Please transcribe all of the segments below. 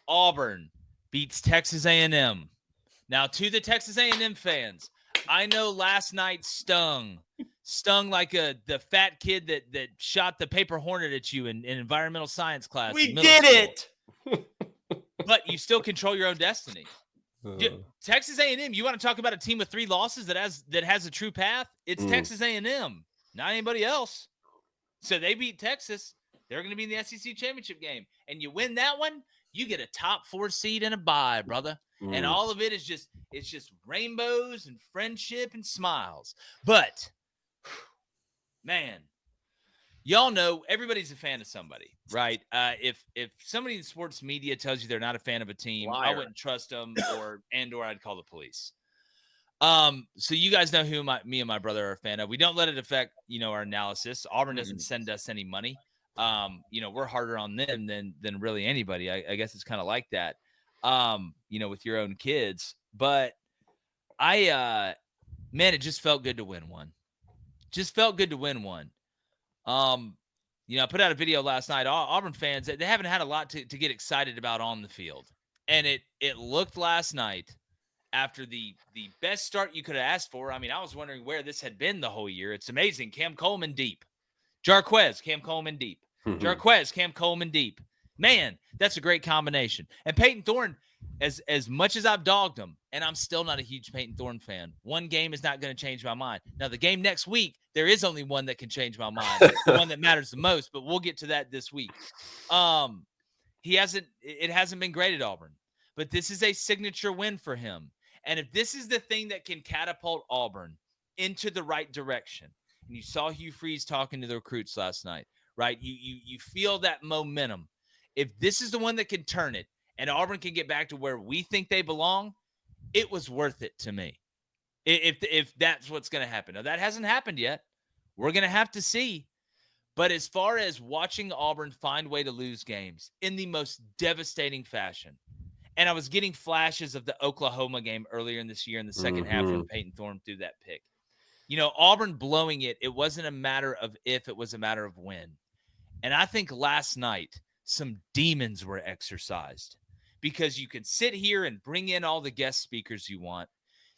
Auburn beats Texas A&M. Now, to the Texas A&M fans, I know last night stung like the fat kid that shot the paper hornet at you in environmental science class. We in middle did school. it. But you still control your own destiny. Texas A&M, you want to talk about a team with 3 losses that has a true path? It's Texas A&M, not anybody else. So they beat Texas. They're going to be in the SEC championship game. And you win that one, you get a top 4 seed and a bye, brother. And all of it is just rainbows and friendship and smiles. But, man, y'all know everybody's a fan of somebody, right? If somebody in sports media tells you they're not a fan of a team, Liar. I wouldn't trust them, or I'd call the police. So you guys know who me and my brother are a fan of. We don't let it affect, our analysis. Auburn doesn't send us any money. We're harder on them than really anybody. I guess it's kind of like that. With your own kids. But man, it just felt good to win one. I put out a video last night. Auburn fans, they haven't had a lot to get excited about on the field. And it looked last night after the best start you could have asked for. I mean, I was wondering where this had been the whole year. It's amazing. Cam Coleman deep. Jarquez, Cam Coleman deep. Jarquez, Cam Coleman deep. Man, that's a great combination. And Peyton Thorne, as much as I've dogged him, and I'm still not a huge Peyton Thorne fan, one game is not going to change my mind. Now, the game next week, there is only one that can change my mind, the one that matters the most, but we'll get to that this week. It hasn't been great at Auburn, but this is a signature win for him. And if this is the thing that can catapult Auburn into the right direction, and you saw Hugh Freeze talking to the recruits last night, right? You feel that momentum. If this is the one that can turn it and Auburn can get back to where we think they belong, it was worth it to me. If that's what's going to happen. Now, that hasn't happened yet. We're going to have to see. But as far as watching Auburn find way to lose games in the most devastating fashion, and I was getting flashes of the Oklahoma game earlier in this year in the second half when Peyton Thorne threw that pick. Auburn blowing it wasn't a matter of if, it was a matter of when. And I think last night, some demons were exercised, because you can sit here and bring in all the guest speakers you want.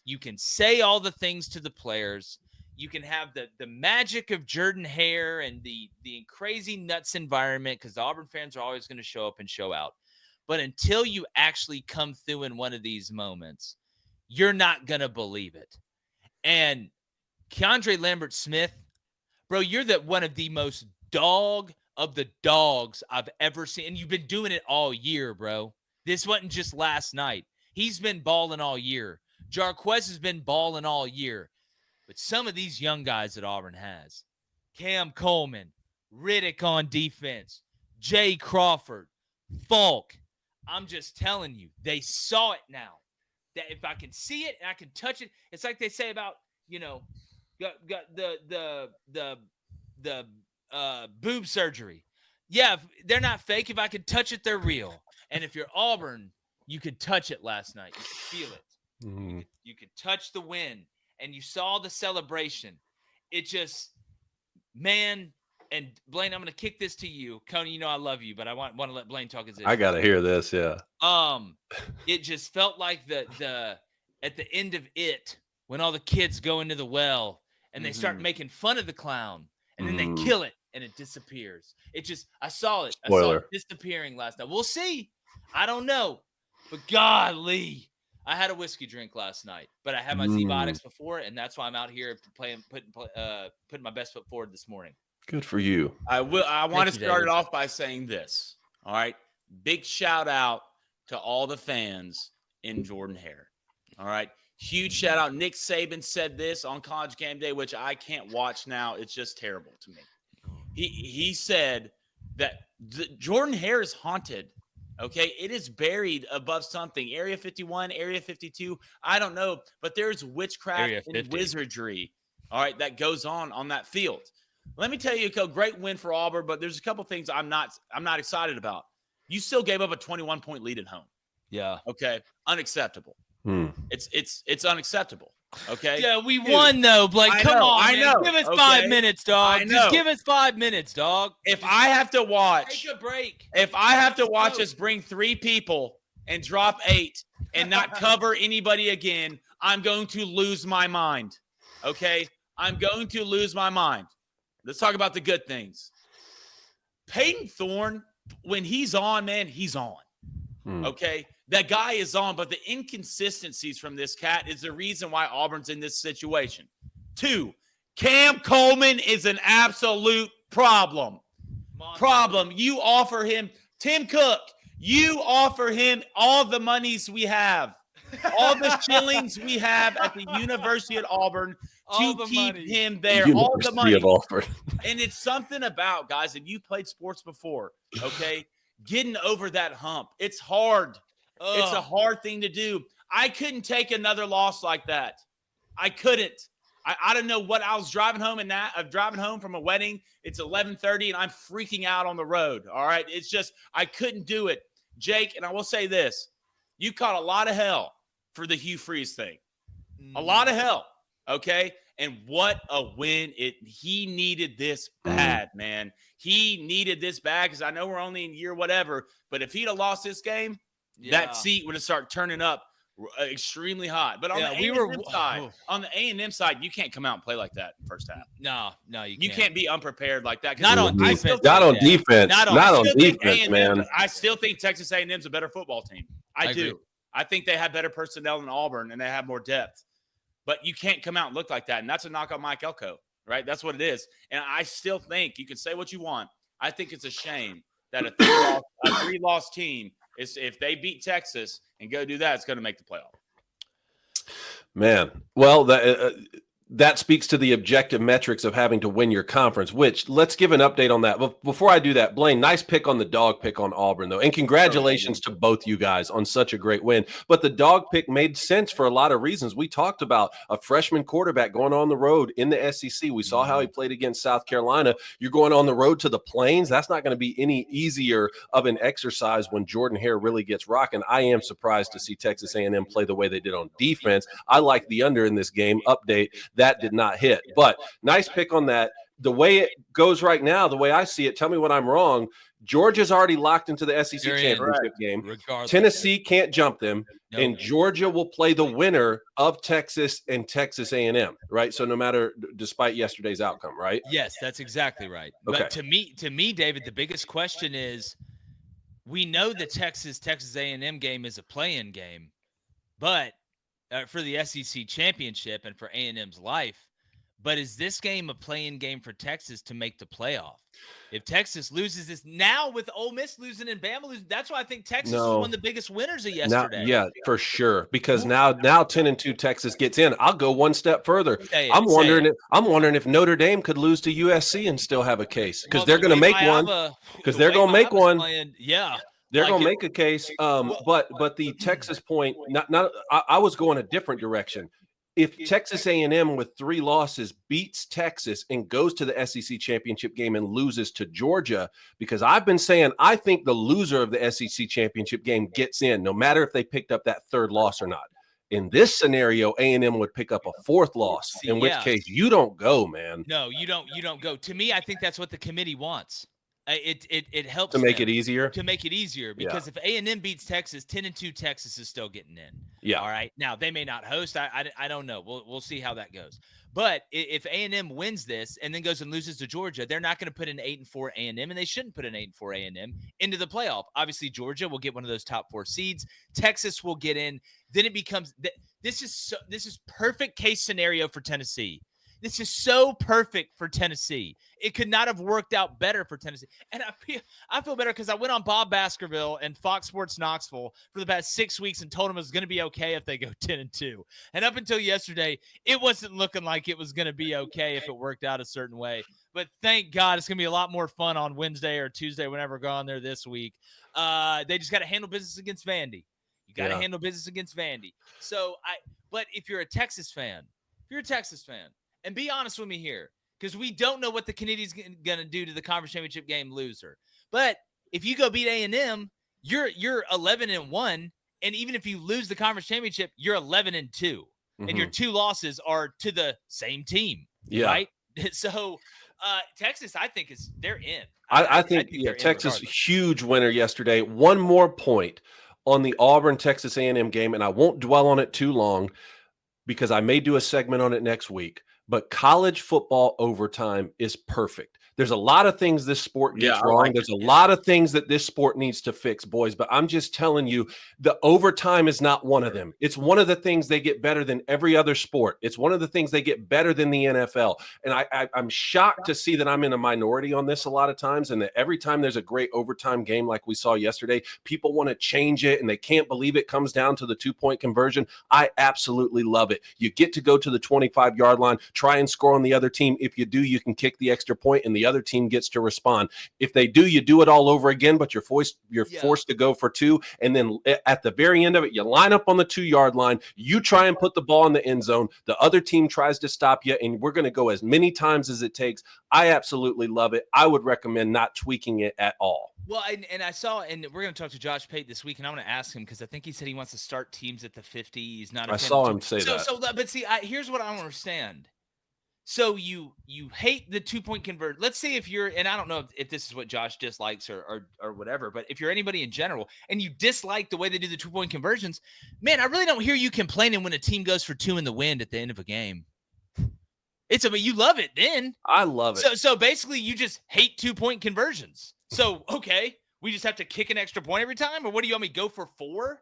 You can say all the things to the players. You can have the magic of Jordan-Hare and the crazy nuts environment, because the Auburn fans are always going to show up and show out. But until you actually come through in one of these moments, you're not going to believe it. And Keandre Lambert-Smith, bro, you're one of the most dog of the dogs I've ever seen. And you've been doing it all year, bro. This wasn't just last night. He's been balling all year. Jarquez has been balling all year. But some of these young guys that Auburn has, Cam Coleman, Riddick on defense, Jay Crawford, Falk, I'm just telling you, they saw it now. That if I can see it and I can touch it, it's like they say about, got the boob surgery. Yeah, they're not fake. If I could touch it, they're real. And if you're Auburn, you could touch it last night. You could feel it. You could touch the win, and you saw the celebration. It just, man. And Blaine, I'm going to kick this to you. Coney, I love you, but I want to let Blaine talk his issue. I got to hear this, yeah. It just felt like the at the end of it, when all the kids go into the well and they start making fun of the clown, and then they kill it and it disappears. I saw it. I saw it disappearing last night. We'll see. I don't know. But golly, I had a whiskey drink last night, but I had my Z-Biotics before, and that's why I'm out here putting my best foot forward this morning. Good for you. I want to start it off by saying this. All right. Big shout out to all the fans in Jordan-Hare. All right. Huge shout out. Nick Saban said this on College Game Day, which I can't watch now. It's just terrible to me. He said that Jordan-Hare is haunted. Okay. It is buried above something. Area 51, Area 52. I don't know, but there's witchcraft and wizardry. All right. That goes on that field. Let me tell you, a great win for Auburn, but there's a couple things I'm not excited about. You still gave up a 21-point lead at home. Yeah. Okay. Unacceptable. It's unacceptable. Okay. Yeah, we won though, Blake. Come on, man. Give us 5 minutes, dog. Just give us 5 minutes, dog. If I have to watch, take a break. If I have to watch us bring 3 people and drop 8 and not cover anybody again, I'm going to lose my mind. Okay? I'm going to lose my mind. Let's talk about the good things. Peyton Thorne, when he's on, man, he's on. Okay? That guy is on, but the inconsistencies from this cat is the reason why Auburn's in this situation. 2, Cam Coleman is an absolute problem. You offer him, Tim Cook, you offer him all the monies we have, all the shillings we have at the University of Auburn to keep him there. All the money. And it's something about, guys, and you played sports before, okay, getting over that hump. It's hard. It's a hard thing to do. I couldn't take another loss like that. I couldn't. I don't know what I was driving home driving home from a wedding. It's 11:30 and I'm freaking out on the road. All right. It's just, I couldn't do it. Jake, and I will say this, you caught a lot of hell for the Hugh Freeze thing. A lot of hell. Okay. And what a win. He needed this bad, man. He needed this bad because I know we're only in year whatever, but if he'd have lost this game, that seat would have started turning up extremely hot. But on the A&M side, you can't come out and play like that in the first half. No, you can't. You can't be unprepared like that. Not on defense. Not on defense. Not on defense, man. I still think Texas A&M's a better football team. I do. Agree. I think they have better personnel than Auburn, and they have more depth. But you can't come out and look like that, and that's a knock on Mike Elko, right? That's what it is. And I still think, you can say what you want, I think it's a shame that a three-loss team is, if they beat Texas and go do that, it's going to make the playoff. Man, well, that speaks to the objective metrics of having to win your conference, which let's give an update on that. But before I do that, Blaine, nice pick on the dog pick on Auburn, though. And congratulations to both you guys on such a great win. But the dog pick made sense for a lot of reasons. We talked about a freshman quarterback going on the road in the SEC. We saw how he played against South Carolina. You're going on the road to the Plains. That's not going to be any easier of an exercise when Jordan Hare really gets rocking. I am surprised to see Texas A&M play the way they did on defense. I like the under in this game. Update. That did not hit, but nice pick on that. The way it goes right now, the way I see it, tell me when I'm wrong. Georgia's already locked into the SEC championship game. Regardless. Tennessee can't jump them, and Georgia will play the winner of Texas and Texas A&M, right? So no matter, despite yesterday's outcome, right? Yes, that's exactly right. Okay. But to me, David, the biggest question is, we know the Texas A&M game is a play-in game, but for the SEC championship and for A&M's life. But is this game a play-in game for Texas to make the playoff? If Texas loses this now with Ole Miss losing and Bama losing, that's why I think Texas is one of the biggest winners of yesterday. Yeah, for sure. Because now 10-2 Texas gets in. I'll go one step further. I'm wondering if Notre Dame could lose to USC and still have a case, because they're going to make one. Because they're going to make one. They're going to make a case. But the Texas point, I was going a different direction. If Texas A&M with 3 losses beats Texas and goes to the SEC championship game and loses to Georgia, because I've been saying I think the loser of the SEC championship game gets in, no matter if they picked up that 3rd loss or not. In this scenario, A&M would pick up a 4th loss, in which case you don't go, man. No, you don't go. To me, I think that's what the committee wants. It helps to make it easier. To make it easier, because if A&M beats Texas, 10-2 Texas is still getting in. Yeah. All right. Now they may not host. I don't know. We'll see how that goes. But if A&M wins this and then goes and loses to Georgia, they're not going to put an 8-4 A&M, and they shouldn't put an 8-4 A&M into the playoff. Obviously, Georgia will get one of those top 4 seeds. Texas will get in. Then it becomes this is perfect case scenario for Tennessee. This is so perfect for Tennessee. It could not have worked out better for Tennessee. And I feel better because I went on Bob Baskerville and Fox Sports Knoxville for the past 6 weeks and told him it was going to be okay if they go 10-2. And up until yesterday, it wasn't looking like it was going to be okay if it worked out a certain way. But thank God it's going to be a lot more fun on Wednesday or Tuesday, whenever we're going there this week. They just got to handle business against Vandy. You got to handle business against Vandy. But if you're a Texas fan, and be honest with me here, because we don't know what the Canadians going to do to the conference championship game loser. But if you go beat A&M, you're 11-1, And even if you lose the conference championship, you're 11-2, and your 2 losses are to the same team, right? So Texas, I think they're in. I think Texas huge winner yesterday. One more point on the Auburn Texas A&M game, and I won't dwell on it too long because I may do a segment on it next week. But college football overtime is perfect. There's a lot of things this sport gets wrong. There's a lot of things that this sport needs to fix, boys. But I'm just telling you, the overtime is not one of them. It's one of the things they get better than every other sport. It's one of the things they get better than the NFL. And I'm shocked to see that I'm in a minority on this a lot of times, and that every time there's a great overtime game like we saw yesterday, people want to change it, and they can't believe it comes down to the 2-point conversion. I absolutely love it. You get to go to the 25-yard line, try and score on the other team. If you do, you can kick the extra point, and the other team gets to respond. If they do, you do it all over again, but you're forced to go for 2. And then at the very end of it, you line up on the 2-yard line. You try and put the ball in the end zone. The other team tries to stop you, and we're going to go as many times as it takes. I absolutely love it. I would recommend not tweaking it at all. Well, and I saw, and we're going to talk to Josh Pate this week, and I want to ask him because I think he said he wants to start teams at the 50. He's not. I saw him say that. But see, here's what I don't understand. So you hate the 2-point convert. Let's say if you're, and I don't know if this is what Josh dislikes or whatever, but if you're anybody in general and you dislike the way they do the 2-point conversions, man, I really don't hear you complaining when a team goes for 2 in the wind at the end of a game. You love it then. I love it. So basically you just hate 2-point conversions. So, okay, we just have to kick an extra point every time? Or what do you want me to go for 4?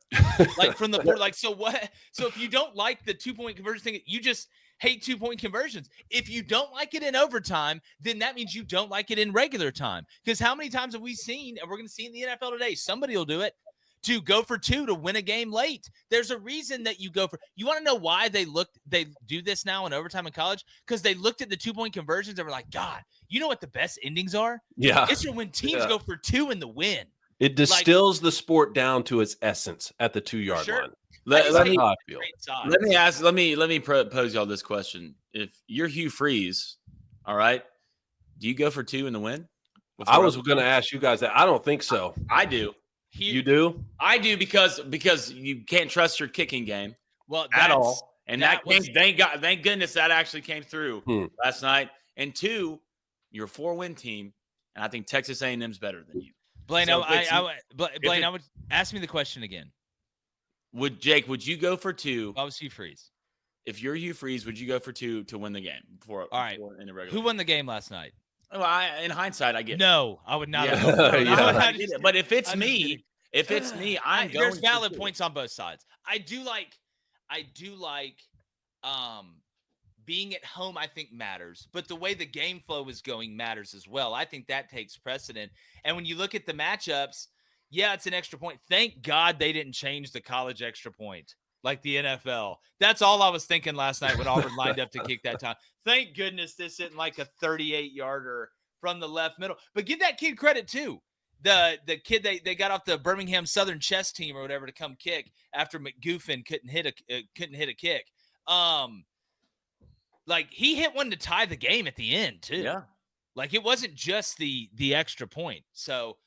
Like from the board? Like, so what? So if you don't like the 2-point conversion thing, you just hate 2-point conversions. If you don't like it in overtime, then that means you don't like it in regular time. Because how many times have we seen, and we're going to see in the NFL today, somebody will do it, to go for 2 to win a game late. There's a reason that you go for. You want to know why they do this now in overtime in college? Because they looked at the 2-point conversions and were like, God, you know what the best endings are? Yeah. It's when teams go for 2 in the win. It distills the sport down to its essence at the 2-yard line. Let me pose y'all this question. If you're Hugh Freeze, all right, do you go for 2 in the win? I was going to ask you guys that. I don't think so. I do. You do? I do because you can't trust your kicking game at all. And thank goodness that actually came through last night. And 2, you're a 4-win team, and I think Texas A&M's better than you. Blaine, I would ask me the question again. Would you go for 2? I was Hugh Freeze. If you're Hugh Freeze, would you go for 2 to win the game? All right. In the regular Who won the game last night? Well, in hindsight, I get no. I would not. Yeah. But if it's me, I'm going. There's valid points on both sides. I do like being at home. I think matters, but the way the game flow is going matters as well. I think that takes precedent. And when you look at the matchups, yeah, it's an extra point. Thank God they didn't change the college extra point like the NFL. That's all I was thinking last night when Auburn lined up to kick that time. Thank goodness this isn't like a 38-yarder from the left middle. But give that kid credit too. The kid they got off the Birmingham Southern chess team or whatever to come kick after McGuffin couldn't hit a kick. Like he hit one to tie the game at the end too. Yeah. Like it wasn't just the extra point. So